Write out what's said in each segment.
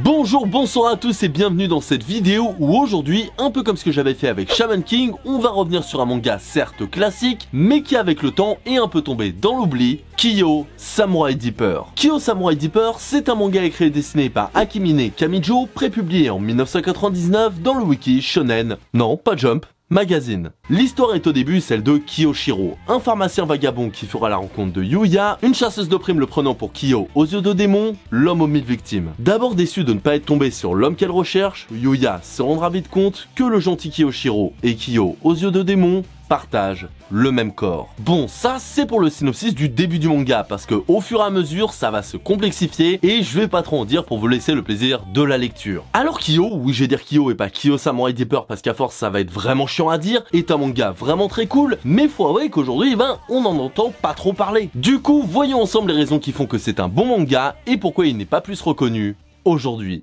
Bonjour, bonsoir à tous et bienvenue dans cette vidéo où aujourd'hui, un peu comme ce que j'avais fait avec Shaman King, on va revenir sur un manga certes classique, mais qui avec le temps est un peu tombé dans l'oubli, Kyo Samurai Deeper. Kyo Samurai Deeper, c'est un manga écrit et dessiné par Akimine Kamijo, prépublié en 1999 dans le wiki Shonen, non pas Jump, Magazine. L'histoire est au début celle de Kiyoshiro, un pharmacien vagabond qui fera la rencontre de Yuya, une chasseuse de primes le prenant pour Kyo aux yeux de démon, l'homme aux 1000 victimes. D'abord déçu de ne pas être tombé sur l'homme qu'elle recherche, Yuya se rendra vite compte que le gentil Kiyoshiro et Kyo aux yeux de démon partagent le même corps. Bon, ça c'est pour le synopsis du début du manga, parce que au fur et à mesure ça va se complexifier et je vais pas trop en dire pour vous laisser le plaisir de la lecture. Alors Kyo, oui je vais dire Kyo et pas Kyo Samurai Deeper parce qu'à force ça va être vraiment chiant à dire, est un manga vraiment très cool, mais faut avouer qu'aujourd'hui on en entend pas trop parler. Du coup, voyons ensemble les raisons qui font que c'est un bon manga et pourquoi il n'est pas plus reconnu aujourd'hui.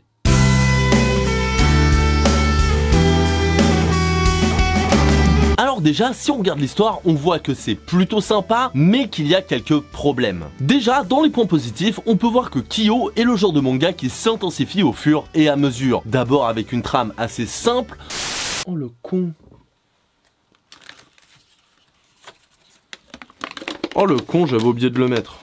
Alors déjà, si on regarde l'histoire, on voit que c'est plutôt sympa, mais qu'il y a quelques problèmes. Déjà, dans les points positifs, on peut voir que Kyo est le genre de manga qui s'intensifie au fur et à mesure. D'abord avec une trame assez simple. Oh le con. Oh le con, j'avais oublié de le mettre.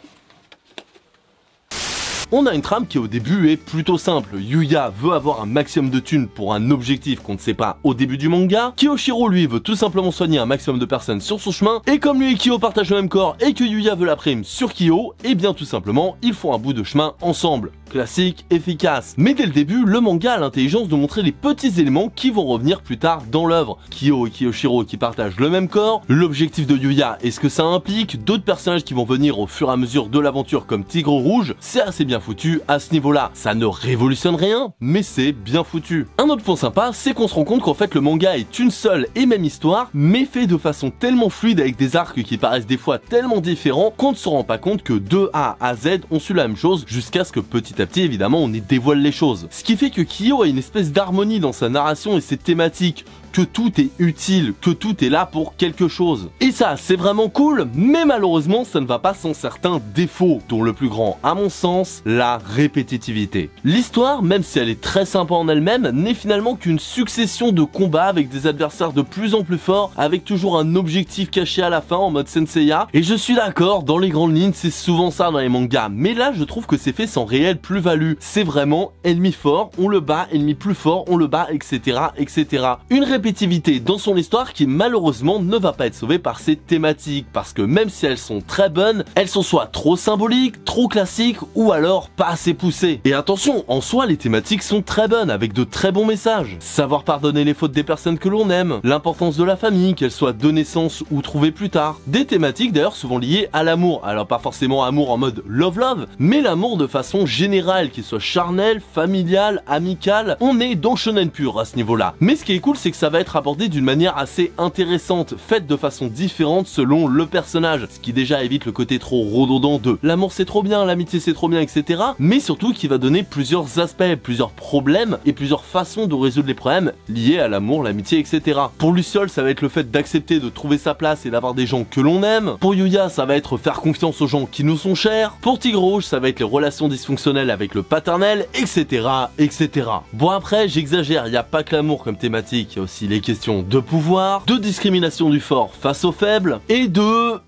On a une trame qui au début est plutôt simple. Yuya veut avoir un maximum de thunes pour un objectif qu'on ne sait pas au début du manga. Kiyoshiro lui veut tout simplement soigner un maximum de personnes sur son chemin. Et comme lui et Kyo partagent le même corps et que Yuya veut la prime sur Kyo, et bien tout simplement ils font un bout de chemin ensemble. Classique, efficace. Mais dès le début, le manga a l'intelligence de montrer les petits éléments qui vont revenir plus tard dans l'œuvre. Kyo et Kiyoshiro qui partagent le même corps, l'objectif de Yuya et ce que ça implique, d'autres personnages qui vont venir au fur et à mesure de l'aventure comme Tigre Rouge, c'est assez bien foutu à ce niveau-là. Ça ne révolutionne rien, mais c'est bien foutu. Un autre point sympa, c'est qu'on se rend compte qu'en fait le manga est une seule et même histoire, mais fait de façon tellement fluide avec des arcs qui paraissent des fois tellement différents qu'on ne se rend pas compte que de A à Z ont su la même chose jusqu'à ce que petit à petit évidemment on y dévoile les choses. Ce qui fait que Kyo a une espèce d'harmonie dans sa narration et ses thématiques, que tout est utile, que tout est là pour quelque chose. Et ça, c'est vraiment cool, mais malheureusement, ça ne va pas sans certains défauts, dont le plus grand, à mon sens, la répétitivité. L'histoire, même si elle est très sympa en elle-même, n'est finalement qu'une succession de combats avec des adversaires de plus en plus forts, avec toujours un objectif caché à la fin en mode Senseiya. Et je suis d'accord, dans les grandes lignes, c'est souvent ça dans les mangas, mais là, je trouve que c'est fait sans réelle plus-value. C'est vraiment ennemi fort, on le bat, ennemi plus fort, on le bat, etc., etc. Une répétitivité dans son histoire qui malheureusement ne va pas être sauvée par ses thématiques, parce que même si elles sont très bonnes, elles sont soit trop symboliques, trop classiques, ou alors pas assez poussées. Et attention, en soi les thématiques sont très bonnes, avec de très bons messages. Savoir pardonner les fautes des personnes que l'on aime, l'importance de la famille, qu'elle soit de naissance ou trouvée plus tard. Des thématiques d'ailleurs souvent liées à l'amour, alors pas forcément amour en mode love, mais l'amour de façon générale, qu'il soit charnel, familial, amical, on est dans shonen pur à ce niveau-là. Mais ce qui est cool, c'est que ça va être abordé d'une manière assez intéressante, faite de façon différente selon le personnage, ce qui déjà évite le côté trop redondant de l'amour c'est trop bien, l'amitié c'est trop bien, etc. Mais surtout qui va donner plusieurs aspects, plusieurs problèmes et plusieurs façons de résoudre les problèmes liés à l'amour, l'amitié, etc. Pour Luciole, ça va être le fait d'accepter de trouver sa place et d'avoir des gens que l'on aime. Pour Yuya, ça va être faire confiance aux gens qui nous sont chers. Pour Tigre Rouge, ça va être les relations dysfonctionnelles avec le paternel, etc., etc. Bon après, j'exagère, il n'y a pas que l'amour comme thématique, il y a aussi les questions de pouvoir, de discrimination du fort face aux faibles, et de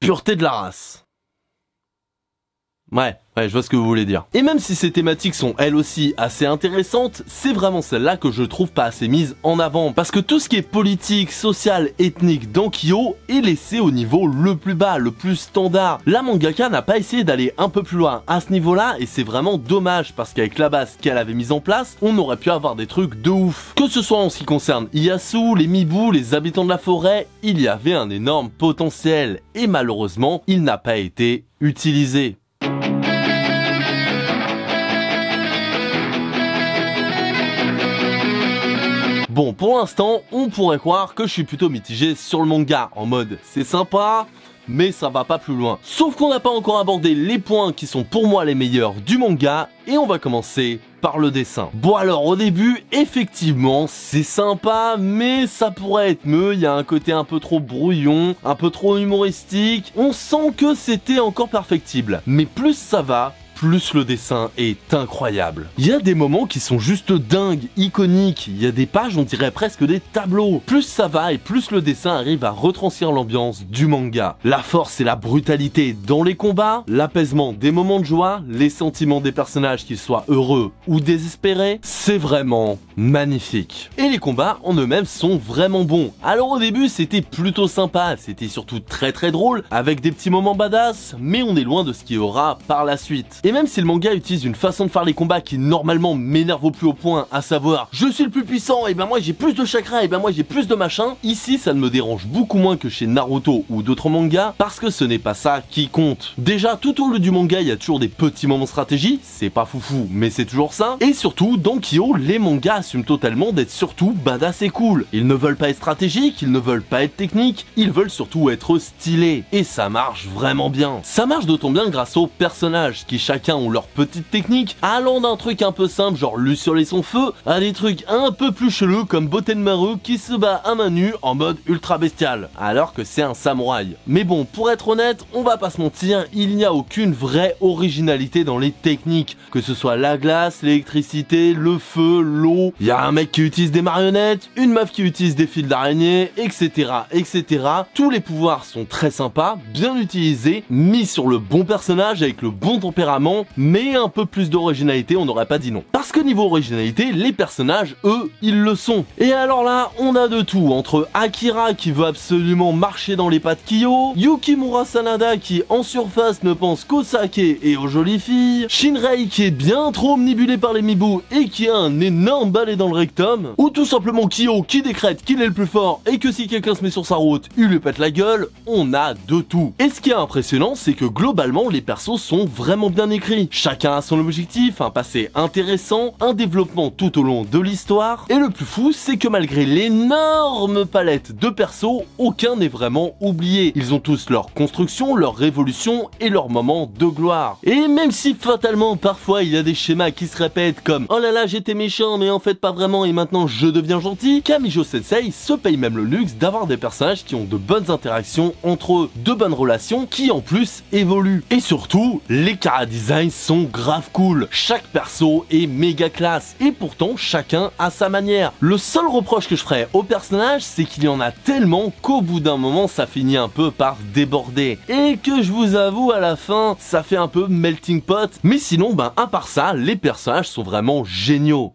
pureté de la race. Ouais, je vois ce que vous voulez dire. Et même si ces thématiques sont elles aussi assez intéressantes, c'est vraiment celle-là que je trouve pas assez mise en avant. Parce que tout ce qui est politique, social, ethnique dans Kyo est laissé au niveau le plus bas, le plus standard. La mangaka n'a pas essayé d'aller un peu plus loin à ce niveau-là et c'est vraiment dommage parce qu'avec la base qu'elle avait mise en place, on aurait pu avoir des trucs de ouf. Que ce soit en ce qui concerne Iyasu, les Mibu, les habitants de la forêt, il y avait un énorme potentiel et malheureusement, il n'a pas été utilisé. Bon, pour l'instant, on pourrait croire que je suis plutôt mitigé sur le manga, en mode c'est sympa, mais ça va pas plus loin. Sauf qu'on n'a pas encore abordé les points qui sont pour moi les meilleurs du manga, et on va commencer par le dessin. Bon alors au début, effectivement, c'est sympa, mais ça pourrait être mieux, il y a un côté un peu trop brouillon, un peu trop humoristique, on sent que c'était encore perfectible. Mais plus ça va, plus le dessin est incroyable. Il y a des moments qui sont juste dingues, iconiques, il y a des pages on dirait presque des tableaux. Plus ça va et plus le dessin arrive à retranscrire l'ambiance du manga. La force et la brutalité dans les combats, l'apaisement des moments de joie, les sentiments des personnages qu'ils soient heureux ou désespérés, c'est vraiment magnifique. Et les combats en eux-mêmes sont vraiment bons. Alors au début c'était plutôt sympa, c'était surtout très drôle, avec des petits moments badass, mais on est loin de ce qu'il y aura par la suite. Et même si le manga utilise une façon de faire les combats qui normalement m'énerve au plus haut point, à savoir je suis le plus puissant, et ben moi j'ai plus de chakra, et ben moi j'ai plus de machin, ici ça ne me dérange beaucoup moins que chez Naruto ou d'autres mangas, parce que ce n'est pas ça qui compte. Déjà tout au long du manga il y a toujours des petits moments de stratégie, c'est pas foufou mais c'est toujours ça, et surtout dans Kyo les mangas assument totalement d'être surtout badass et cool. Ils ne veulent pas être stratégiques, ils ne veulent pas être techniques, ils veulent surtout être stylés, et ça marche vraiment bien. Ça marche d'autant bien grâce aux personnages qui chacun ont leur petite technique, allant d'un truc un peu simple genre Luciole et son feu à des trucs un peu plus chelous comme Botenmaru qui se bat à main nue en mode ultra bestial alors que c'est un samouraï. Mais bon, pour être honnête, on va pas se mentir, il n'y a aucune vraie originalité dans les techniques, que ce soit la glace, l'électricité, le feu, l'eau. Il y a un mec qui utilise des marionnettes, une meuf qui utilise des fils d'araignée, etc. etc. Tous les pouvoirs sont très sympas, bien utilisés, mis sur le bon personnage avec le bon tempérament, mais un peu plus d'originalité, on n'aurait pas dit non. Parce que niveau originalité, les personnages, eux, ils le sont. Et alors là, on a de tout, entre Akira qui veut absolument marcher dans les pas de Kyo, Yukimura Sanada qui en surface ne pense qu'au saké et aux jolies filles, Shinrei qui est bien trop omnibulé par les mibous et qui a un énorme balai dans le rectum, ou tout simplement Kyo qui décrète qu'il est le plus fort et que si quelqu'un se met sur sa route, il lui pète la gueule, on a de tout. Et ce qui est impressionnant, c'est que globalement les persos sont vraiment bien écrits. Chacun a son objectif, un passé intéressant, un développement tout au long de l'histoire, et le plus fou, c'est que malgré l'énorme palette de persos, aucun n'est vraiment oublié. Ils ont tous leur construction, leur révolution et leur moment de gloire. Et même si fatalement parfois il y a des schémas qui se répètent comme oh là là j'étais méchant mais en fait pas vraiment et maintenant je deviens gentil, Kamijo Sensei se paye même le luxe d'avoir des personnages qui ont de bonnes interactions entre eux, de bonnes relations qui en plus évoluent. Et surtout, les chara-designs sont grave cool. Chaque perso est méga classe et pourtant chacun a sa manière. Le seul reproche que je ferais aux personnages, c'est qu'il y en a tellement qu'au bout d'un moment ça finit un peu par déborder. Et que je vous avoue à la fin, ça fait un peu melting pot. Mais sinon, ben à part ça, les personnages sont vraiment géniaux.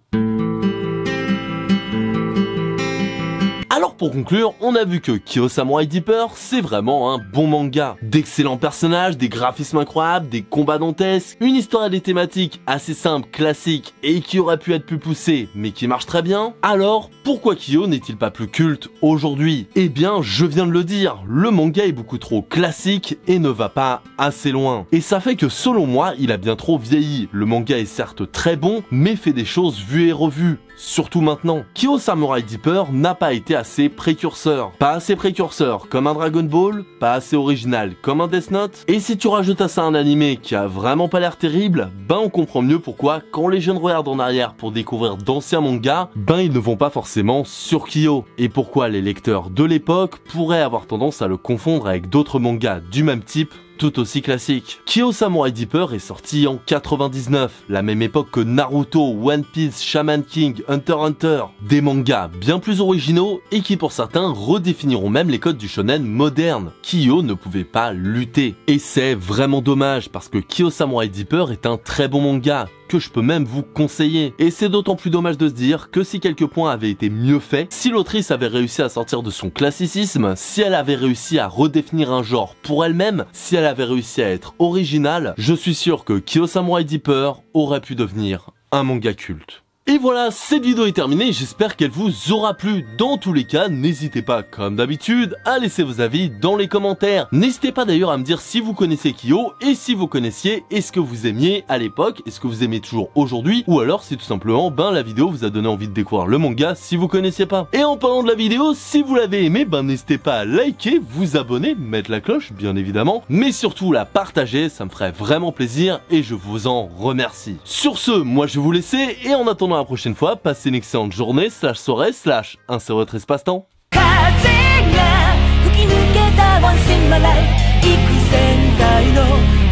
Alors pour conclure, on a vu que Kyo Samurai Deeper, c'est vraiment un bon manga. D'excellents personnages, des graphismes incroyables, des combats dantesques, une histoire et des thématiques assez simples, classiques et qui auraient pu être plus poussées, mais qui marchent très bien. Alors, pourquoi Kyo n'est-il pas plus culte aujourd'hui? Eh bien, je viens de le dire, le manga est beaucoup trop classique et ne va pas assez loin. Et ça fait que selon moi, il a bien trop vieilli. Le manga est certes très bon, mais fait des choses vues et revues. Surtout maintenant. Kyo Samurai Deeper n'a pas été assez précurseur. Pas assez précurseur comme un Dragon Ball, pas assez original comme un Death Note. Et si tu rajoutes à ça un animé qui a vraiment pas l'air terrible, ben on comprend mieux pourquoi quand les jeunes regardent en arrière pour découvrir d'anciens mangas, ben ils ne vont pas forcément sur Kyo. Et pourquoi les lecteurs de l'époque pourraient avoir tendance à le confondre avec d'autres mangas du même type tout aussi classique. Kyo Samurai Deeper est sorti en 99, la même époque que Naruto, One Piece, Shaman King, Hunter x Hunter. Des mangas bien plus originaux et qui pour certains redéfiniront même les codes du shonen moderne. Kyo ne pouvait pas lutter. Et c'est vraiment dommage parce que Kyo Samurai Deeper est un très bon manga que je peux même vous conseiller. Et c'est d'autant plus dommage de se dire que si quelques points avaient été mieux faits, si l'autrice avait réussi à sortir de son classicisme, si elle avait réussi à redéfinir un genre pour elle-même, si elle avait réussi à être originale, je suis sûr que Kyo Samurai Deeper aurait pu devenir un manga culte. Et voilà, cette vidéo est terminée, j'espère qu'elle vous aura plu. Dans tous les cas, n'hésitez pas, comme d'habitude, à laisser vos avis dans les commentaires. N'hésitez pas d'ailleurs à me dire si vous connaissez Kyo, et si vous connaissiez, est-ce que vous aimiez à l'époque, est-ce que vous aimez toujours aujourd'hui, ou alors si tout simplement, ben la vidéo vous a donné envie de découvrir le manga si vous connaissiez pas. Et en parlant de la vidéo, si vous l'avez aimé, ben n'hésitez pas à liker, vous abonner, mettre la cloche, bien évidemment, mais surtout la partager, ça me ferait vraiment plaisir, et je vous en remercie. Sur ce, moi je vais vous laisser, et en attendant la prochaine fois, passez une excellente journée, soirée, un c'est votre espace-temps. 風が吹き抜けた Once in my life 幾千回の